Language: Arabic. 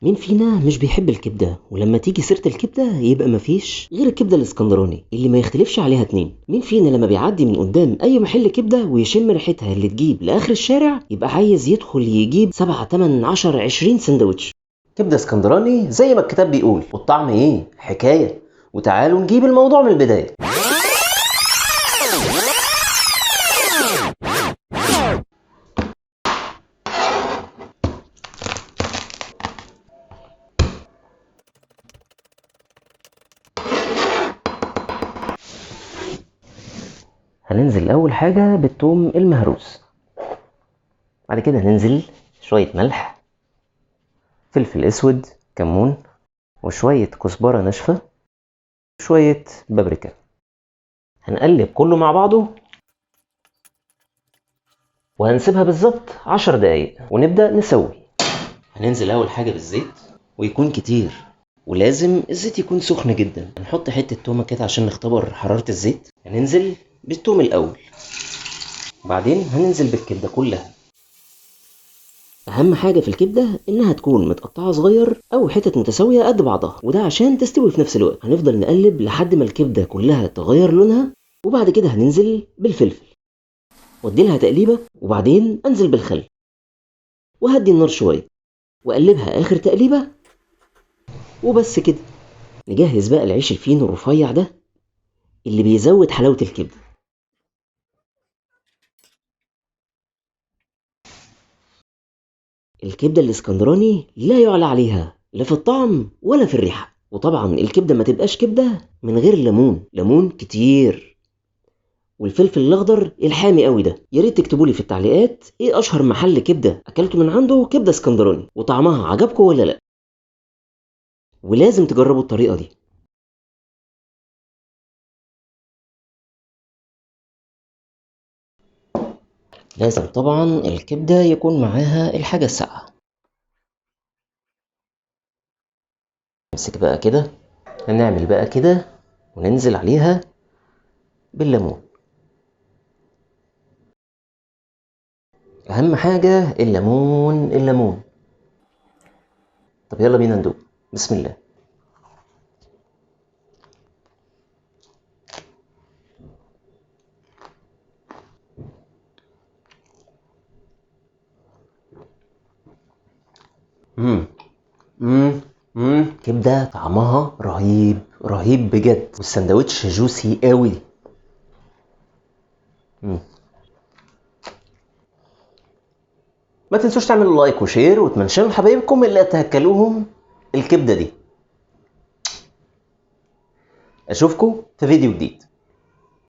مين فينا مش بيحب الكبدة؟ ولما تيجي سيرة الكبدة يبقى مفيش غير الكبدة الاسكندراني اللي ما يختلفش عليها اتنين. مين فينا لما بيعدي من قدام اي محل كبدة ويشم ريحتها اللي تجيب لاخر الشارع يبقى عايز يدخل يجيب 7 8 10 20 سندوتش كبدة اسكندراني زي ما الكتاب بيقول، والطعم ايه حكاية. وتعالوا نجيب الموضوع من البداية. هننزل اول حاجة بالثوم المهروس، بعد كده هننزل شوية ملح، فلفل اسود، كمون، وشوية كزبرة ناشفة، وشوية بابريكا. هنقلب كله مع بعضه وهنسيبها بالظبط 10 دقايق ونبدأ نسوي. هننزل اول حاجة بالزيت ويكون كتير، ولازم الزيت يكون سخن جدا. هنحط حتة تومة كده عشان نختبر حرارة الزيت. هننزل بالثوم الاول، وبعدين هننزل بالكبدة كلها. اهم حاجة في الكبدة انها تكون متقطعة صغير او حتت متساوية قد بعضها، وده عشان تستوي في نفس الوقت. هنفضل نقلب لحد ما الكبدة كلها تغير لونها، وبعد كده هننزل بالفلفل وادي لها تقليبة، وبعدين انزل بالخل وهدي النار شوية واقلبها اخر تقليبة. وبس كده نجهز بقى العيش الفينو الرفيع ده اللي بيزود حلاوة الكبدة. الكبدة الاسكندراني لا يعلى عليها لا في الطعم ولا في الريحة. وطبعا الكبدة ما تبقاش كبدة من غير ليمون كتير، والفلفل الاخضر الحامي قوي ده. يا ريت تكتبوا لي في التعليقات ايه اشهر محل كبدة اكلته من عنده كبدة اسكندراني وطعمها عجبكم ولا لا، ولازم تجربوا الطريقة دي. لازم طبعا الكبدة يكون معاها الحاجة الساقعة. نمسك بقى كده، هنعمل بقى كده وننزل عليها بالليمون. اهم حاجة الليمون. طب يلا بينا ندوق. بسم الله. مم. مم. كبدة طعمها رهيب بجد، والسندوتش جوسي قوي. ما تنسوش تعملوا لايك وشير وتمنشنوا لحبايبكم اللي تهكلوهم الكبدة دي. اشوفكم في فيديو جديد.